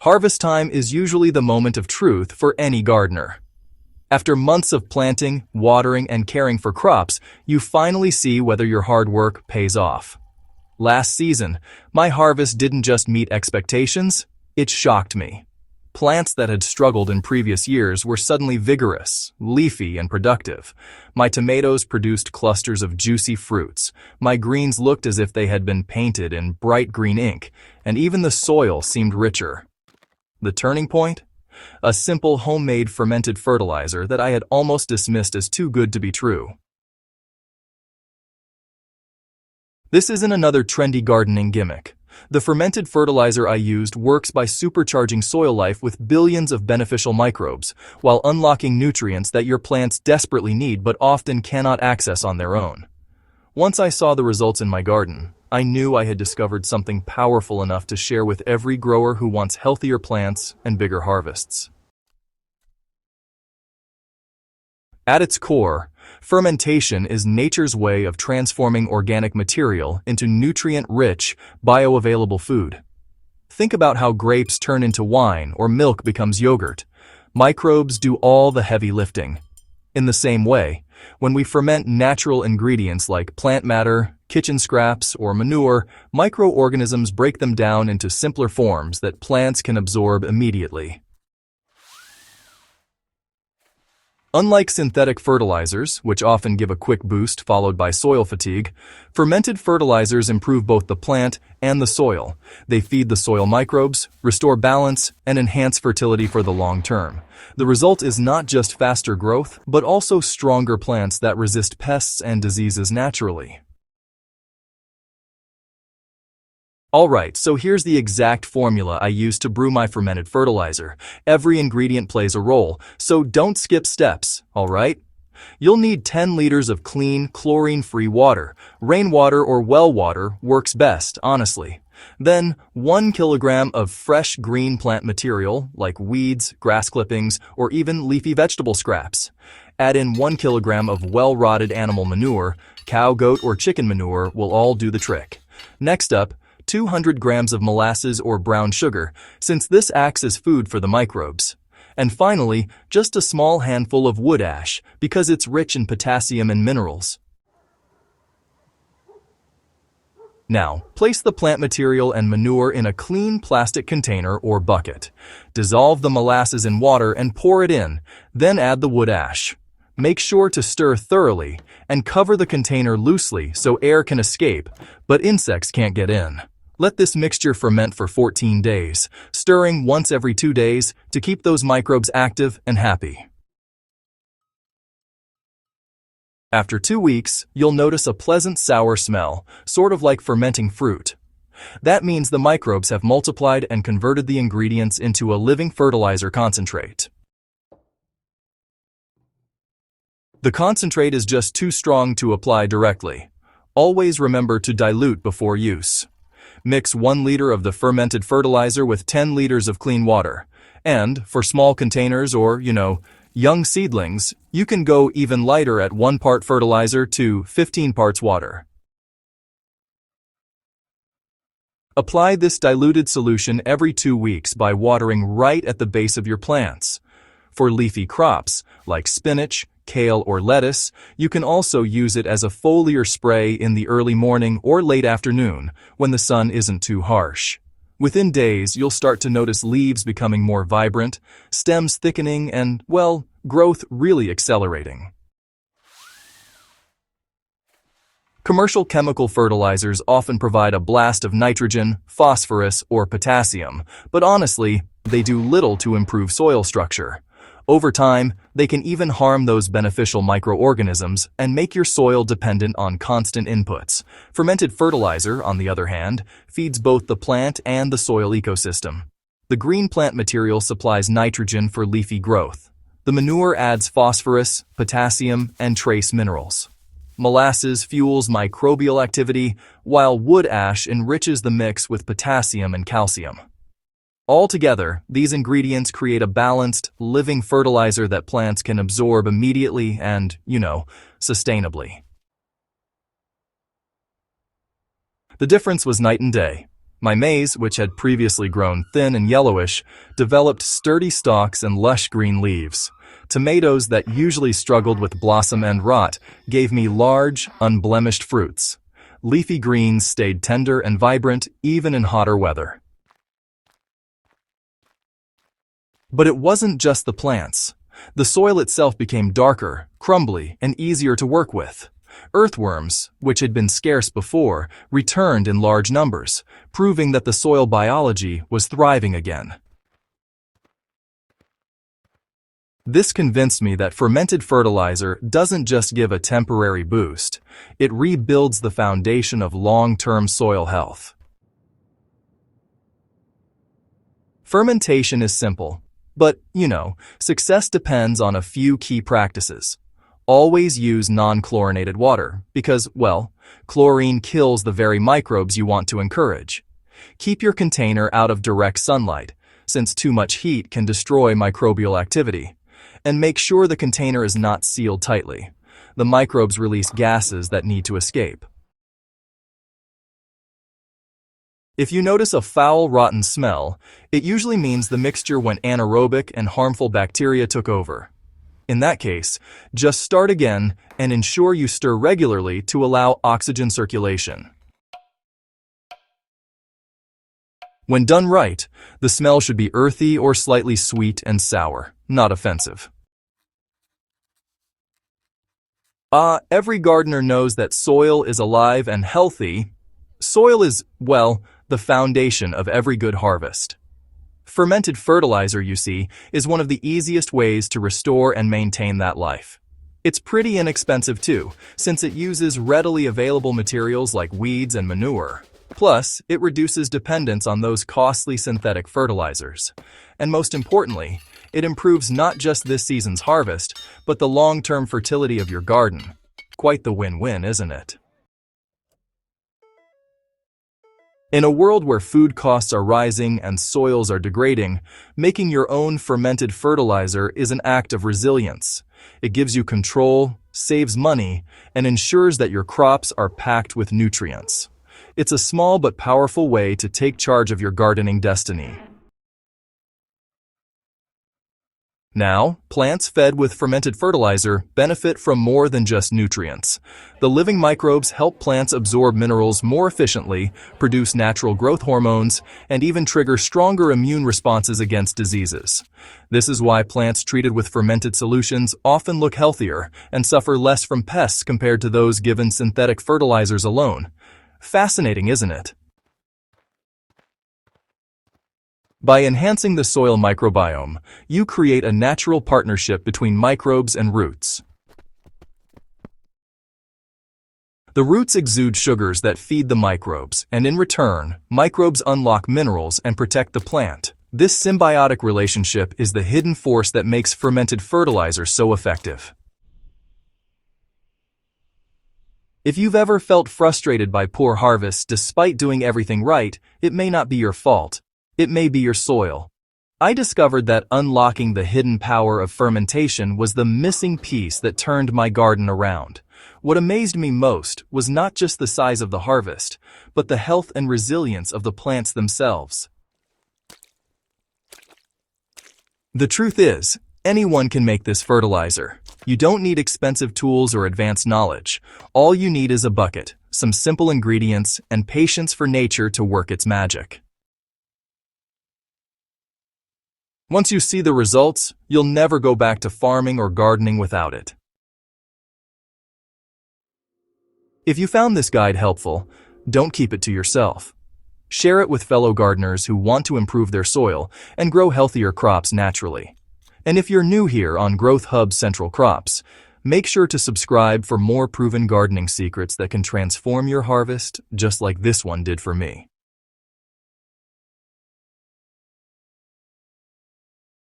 Harvest time is usually the moment of truth for any gardener. After months of planting, watering, and caring for crops, you finally see whether your hard work pays off. Last season, my harvest didn't just meet expectations, it shocked me. Plants that had struggled in previous years were suddenly vigorous, leafy, and productive. My tomatoes produced clusters of juicy fruits. My greens looked as if they had been painted in bright green ink, and even the soil seemed richer. The turning point? A simple homemade fermented fertilizer that I had almost dismissed as too good to be true. This isn't another trendy gardening gimmick. The fermented fertilizer I used works by supercharging soil life with billions of beneficial microbes, while unlocking nutrients that your plants desperately need but often cannot access on their own. Once I saw the results in my garden, I knew I had discovered something powerful enough to share with every grower who wants healthier plants and bigger harvests. At its core, fermentation is nature's way of transforming organic material into nutrient-rich, bioavailable food. Think about how grapes turn into wine or milk becomes yogurt. Microbes do all the heavy lifting. In the same way, when we ferment natural ingredients like plant matter, kitchen scraps, or manure, microorganisms break them down into simpler forms that plants can absorb immediately. Unlike synthetic fertilizers, which often give a quick boost followed by soil fatigue, fermented fertilizers improve both the plant and the soil. They feed the soil microbes, restore balance, and enhance fertility for the long term. The result is not just faster growth, but also stronger plants that resist pests and diseases naturally. Alright, so here's the exact formula I used to brew my fermented fertilizer. Every ingredient plays a role, so don't skip steps, alright? You'll need 10 liters of clean, chlorine-free water. Rainwater or well water works best, honestly. Then, 1 kilogram of fresh green plant material, like weeds, grass clippings, or even leafy vegetable scraps. Add in 1 kilogram of well-rotted animal manure. Cow, goat, or chicken manure will all do the trick. Next up, 200 grams of molasses or brown sugar, since this acts as food for the microbes. And finally, just a small handful of wood ash, because it's rich in potassium and minerals. Now, place the plant material and manure in a clean plastic container or bucket. Dissolve the molasses in water and pour it in, then add the wood ash. Make sure to stir thoroughly and cover the container loosely so air can escape, but insects can't get in. Let this mixture ferment for 14 days, stirring once every 2 days to keep those microbes active and happy. After 2 weeks, you'll notice a pleasant sour smell, sort of like fermenting fruit. That means the microbes have multiplied and converted the ingredients into a living fertilizer concentrate. The concentrate is just too strong to apply directly. Always remember to dilute before use. Mix 1 liter of the fermented fertilizer with 10 liters of clean water. And, for small containers or, young seedlings, you can go even lighter at 1 part fertilizer to 15 parts water. Apply this diluted solution every 2 weeks by watering right at the base of your plants. For leafy crops, like spinach, kale, or lettuce, you can also use it as a foliar spray in the early morning or late afternoon, when the sun isn't too harsh. Within days, you'll start to notice leaves becoming more vibrant, stems thickening, and, growth really accelerating. Commercial chemical fertilizers often provide a blast of nitrogen, phosphorus, or potassium, but honestly, they do little to improve soil structure. Over time, they can even harm those beneficial microorganisms and make your soil dependent on constant inputs. Fermented fertilizer, on the other hand, feeds both the plant and the soil ecosystem. The green plant material supplies nitrogen for leafy growth. The manure adds phosphorus, potassium, and trace minerals. Molasses fuels microbial activity, while wood ash enriches the mix with potassium and calcium. Altogether, these ingredients create a balanced, living fertilizer that plants can absorb immediately and, sustainably. The difference was night and day. My maize, which had previously grown thin and yellowish, developed sturdy stalks and lush green leaves. Tomatoes that usually struggled with blossom and rot gave me large, unblemished fruits. Leafy greens stayed tender and vibrant even in hotter weather. But it wasn't just the plants. The soil itself became darker, crumbly, and easier to work with. Earthworms, which had been scarce before, returned in large numbers, proving that the soil biology was thriving again. This convinced me that fermented fertilizer doesn't just give a temporary boost, it rebuilds the foundation of long-term soil health. Fermentation is simple, but, success depends on a few key practices. Always use non-chlorinated water because, chlorine kills the very microbes you want to encourage. Keep your container out of direct sunlight, since too much heat can destroy microbial activity. And make sure the container is not sealed tightly. The microbes release gases that need to escape. If you notice a foul, rotten smell, it usually means the mixture went anaerobic and harmful bacteria took over. In that case, just start again and ensure you stir regularly to allow oxygen circulation. When done right, the smell should be earthy or slightly sweet and sour, not offensive. Every gardener knows that soil is alive and healthy. Soil is, the foundation of every good harvest. Fermented fertilizer, you see, is one of the easiest ways to restore and maintain that life. It's pretty inexpensive too, since it uses readily available materials like weeds and manure. Plus, it reduces dependence on those costly synthetic fertilizers. And most importantly, it improves not just this season's harvest, but the long-term fertility of your garden. Quite the win-win, isn't it? In a world where food costs are rising and soils are degrading, making your own fermented fertilizer is an act of resilience. It gives you control, saves money, and ensures that your crops are packed with nutrients. It's a small but powerful way to take charge of your gardening destiny. Now, plants fed with fermented fertilizer benefit from more than just nutrients. The living microbes help plants absorb minerals more efficiently, produce natural growth hormones, and even trigger stronger immune responses against diseases. This is why plants treated with fermented solutions often look healthier and suffer less from pests compared to those given synthetic fertilizers alone. Fascinating, isn't it? By enhancing the soil microbiome, you create a natural partnership between microbes and roots. The roots exude sugars that feed the microbes, and in return, microbes unlock minerals and protect the plant. This symbiotic relationship is the hidden force that makes fermented fertilizer so effective. If you've ever felt frustrated by poor harvests despite doing everything right, it may not be your fault. It may be your soil. I discovered that unlocking the hidden power of fermentation was the missing piece that turned my garden around. What amazed me most was not just the size of the harvest, but the health and resilience of the plants themselves. The truth is, anyone can make this fertilizer. You don't need expensive tools or advanced knowledge. All you need is a bucket, some simple ingredients, and patience for nature to work its magic. Once you see the results, you'll never go back to farming or gardening without it. If you found this guide helpful, don't keep it to yourself. Share it with fellow gardeners who want to improve their soil and grow healthier crops naturally. And if you're new here on Growth Hub Central Crops, make sure to subscribe for more proven gardening secrets that can transform your harvest just like this one did for me.